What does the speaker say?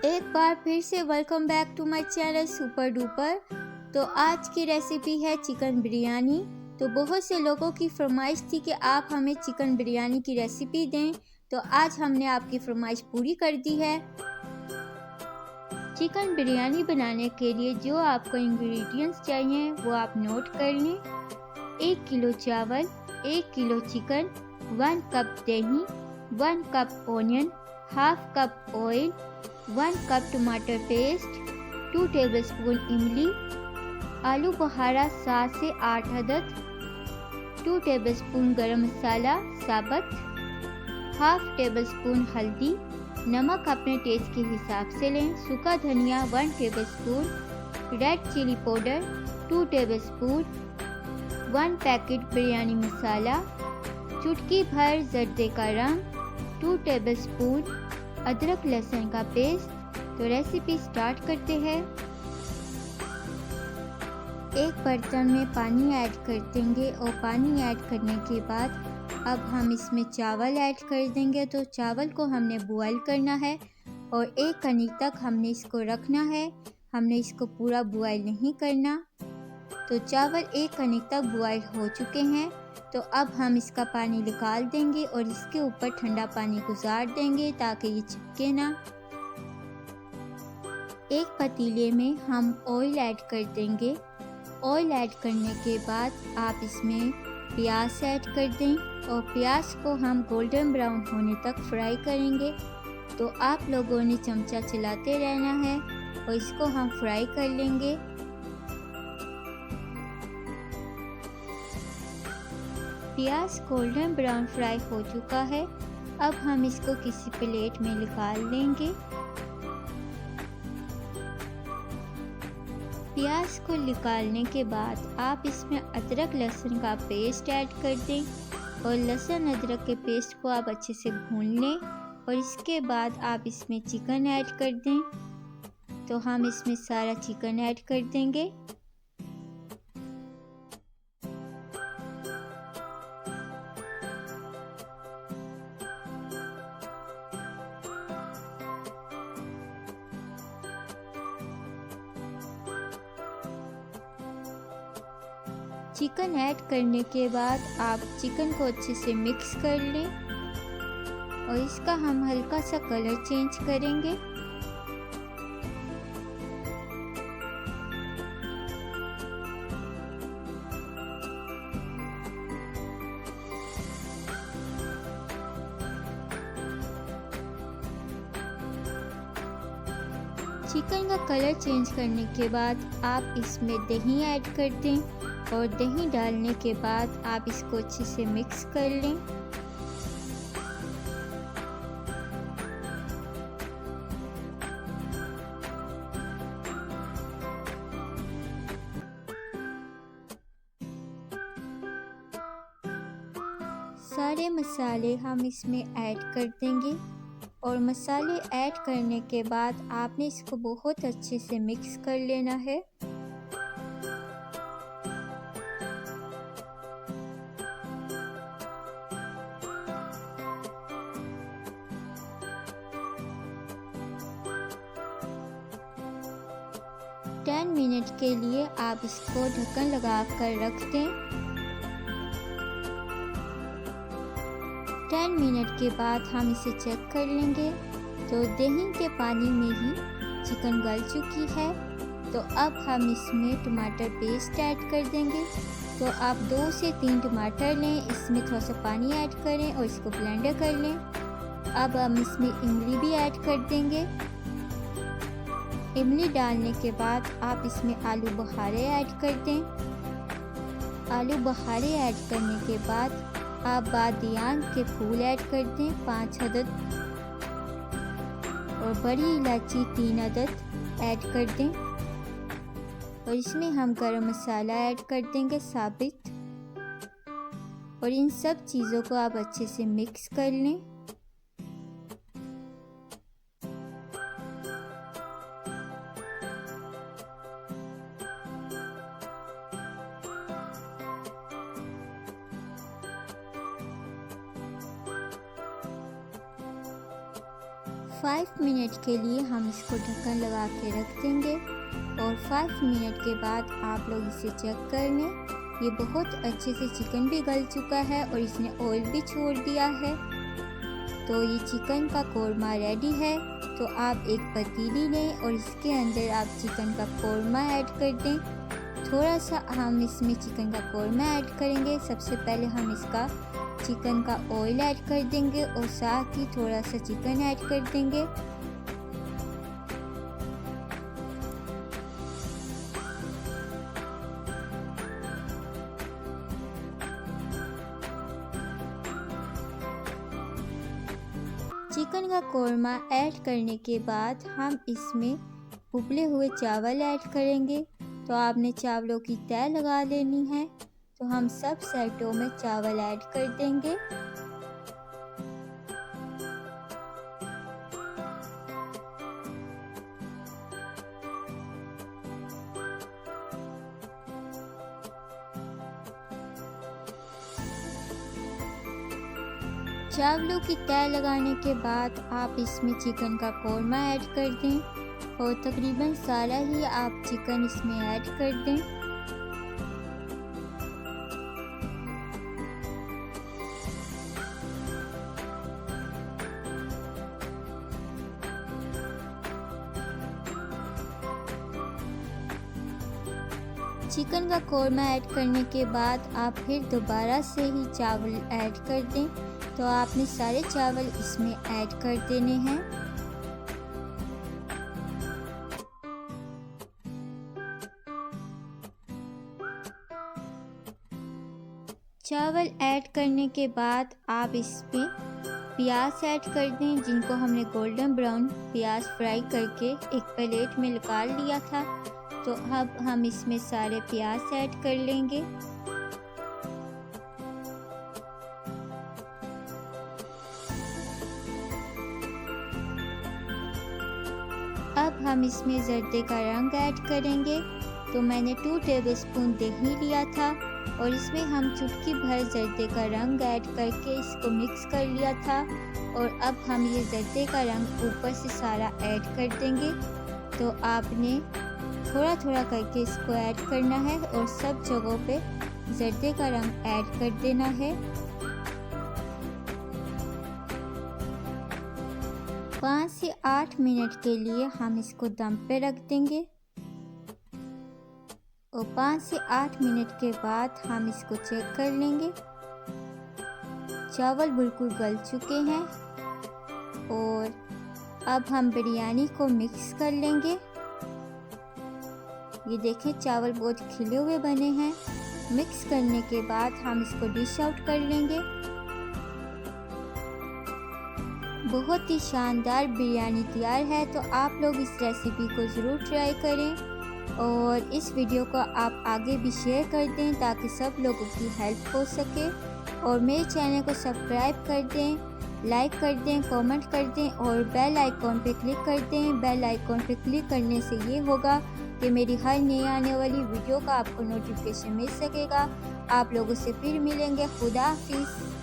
एक बार फिर से welcome back to my channel super duper. तो आज की रेसिपी है चिकन बिरयानी। तो बहुत से लोगों की फरमाइश थी कि आप हमें चिकन बिरयानी की रेसिपी दें, तो आज हमने आपकी फरमाइश पूरी कर दी है। चिकन बिरयानी बनाने के लिए जो आपको इंग्रेडिएंट्स चाहिए वो आप नोट कर लें। 1 किलो चावल, 1 किलो चिकन, 1 कप दही, 1 cup onion, half cup oil, 1 cup टमाटर पेस्ट, 2 टेबलस्पून इमली, आलू बुखारा 7 से 8 अदद, 2 टेबलस्पून गरम मसाला साबुत, हाफ टेबलस्पून हल्दी, नमक अपने टेस्ट के हिसाब से लें, सूखा धनिया 1 tablespoon, red chilli powder 2 tablespoon, 1 packet biryani masala, चुटकी भर जर्दे का रंग, 2 टेबलस्पून अदरक लहसुन का पेस्ट। तो रेसिपी स्टार्ट करते हैं। एक बर्तन में पानी ऐड कर देंगे और पानी ऐड करने के बाद अब हम इसमें चावल ऐड कर देंगे। तो चावल को हमने बॉयल करना है और 1 कनी तक हमने इसको रखना है, हमने इसको पूरा बॉयल नहीं करना। तो चावल 1 कनी तक बॉयल हो चुके हैं। तो अब हम इसका पानी निकाल देंगे और इसके ऊपर ठंडा पानी गुजार देंगे ताकि ये चिपके ना। एक पतीले में हम ऑयल ऐड कर देंगे। ऑयल ऐड करने के बाद आप इसमें प्याज ऐड कर दें और प्याज को हम गोल्डन ब्राउन होने तक फ्राई करेंगे। तो आप लोगों ने चमचा चलाते रहना है और इसको हम फ्राई कर लेंगे। प्याज गोल्डन ब्राउन फ्राई हो चुका है। अब हम इसको किसी प्लेट में निकाल लेंगे। प्याज को निकालने के बाद आप इसमें अदरक लहसुन का पेस्ट ऐड कर दें और लहसुन अदरक के पेस्ट को आप अच्छे से भून लें और इसके बाद आप इसमें चिकन ऐड कर दें। तो हम इसमें सारा चिकन ऐड कर देंगे। चिकन ऐड करने के बाद आप चिकन को अच्छे से मिक्स कर लें और इसका हम हल्का सा कलर चेंज करेंगे। चिकन का कलर चेंज करने के बाद आप इसमें दही ऐड कर दें और दही डालने के बाद आप इसको अच्छे से मिक्स कर लें। सारे मसाले हम इसमें ऐड कर देंगे और मसाले ऐड करने के बाद आपने इसको बहुत अच्छे से मिक्स कर लेना है। टेन मिनट के लिए आप इसको ढक्कन लगा कर रख दें। 10 मिनट के बाद हम इसे चेक कर लेंगे। तो दही के पानी में ही चिकन गल चुकी है। तो अब हम इसमें टमाटर पेस्ट ऐड कर देंगे। तो आप 2 से 3 टमाटर लें, इसमें थोड़ा सा पानी ऐड करें और इसको ब्लेंडर कर लें। अब हम इसमें इमली भी ऐड कर देंगे। इमली डालने के बाद आप इसमें आलू बुखारे ऐड कर दें। आलू बुखारे ऐड करने के बाद आप बादियान के फूल ऐड कर दें 5 अदद और बड़ी इलायची 3 अदद ऐड कर दें और इसमें हम गरम मसाला ऐड कर देंगे साबित और इन सब चीज़ों को आप अच्छे से मिक्स कर लें। 5 मिनट के लिए हम इसको ढक्कन लगा के रख देंगे और 5 मिनट के बाद आप लोग इसे चेक कर लें। ये बहुत अच्छे से चिकन भी गल चुका है और इसने ऑयल भी छोड़ दिया है। तो ये चिकन का कोरमा रेडी है। तो आप एक पतीली लें और इसके अंदर आप चिकन का कोरमा ऐड कर दें। थोड़ा सा हम इसमें चिकन का कोरमा ऐड करेंगे। सबसे पहले हम इसका चिकन का ऑयल ऐड कर देंगे और साथ ही थोड़ा सा चिकन ऐड कर देंगे। चिकन का कोरमा ऐड करने के बाद हम इसमें उबले हुए चावल ऐड करेंगे। तो आपने चावलों की तह लगा लेनी है। तो हम सब सेटों में चावल ऐड कर देंगे। चावलों की तह लगाने के बाद आप इसमें चिकन का कोरमा ऐड कर दें और तकरीबन सारा ही आप चिकन इसमें ऐड कर दें। चिकन का कोरमा ऐड करने के बाद आप फिर दोबारा से ही चावल ऐड कर दें। तो आपने सारे चावल इसमें ऐड कर देने हैं। चावल ऐड करने के बाद आप इसमें प्याज ऐड कर दें, जिनको हमने गोल्डन ब्राउन प्याज फ्राई करके एक प्लेट में निकाल लिया था। तो अब हम इसमें सारे प्याज ऐड कर लेंगे। अब हम इसमें जर्दे का रंग ऐड करेंगे। तो मैंने 2 टेबलस्पून दही लिया था और इसमें हम चुटकी भर जर्दे का रंग ऐड करके इसको मिक्स कर लिया था। और अब हम ये जर्दे का रंग ऊपर से सारा ऐड कर देंगे। तो आपने थोड़ा थोड़ा करके इसको ऐड करना है और सब जगहों पे जर्दे का रंग ऐड कर देना है। 5 से 8 मिनट के लिए हम इसको दम पे रख देंगे और 5 से 8 मिनट के बाद हम इसको चेक कर लेंगे। चावल बिल्कुल गल चुके हैं और अब हम बिरयानी को मिक्स कर लेंगे। ये देखें चावल बहुत खिले हुए बने हैं। मिक्स करने के बाद हम इसको डिश आउट कर लेंगे। बहुत ही शानदार बिरयानी तैयार है। तो आप लोग इस रेसिपी को ज़रूर ट्राई करें और इस वीडियो को आप आगे भी शेयर कर दें ताकि सब लोगों की हेल्प हो सके। और मेरे चैनल को सब्सक्राइब कर दें, लाइक कर दें, कमेंट कर दें और बेल आइकॉन पे क्लिक कर दें। बेल आइकॉन पे क्लिक करने से ये होगा कि मेरी हर नई आने वाली वीडियो का आपको नोटिफिकेशन मिल सकेगा। आप लोगों से फिर मिलेंगे। खुदा हाफिज़।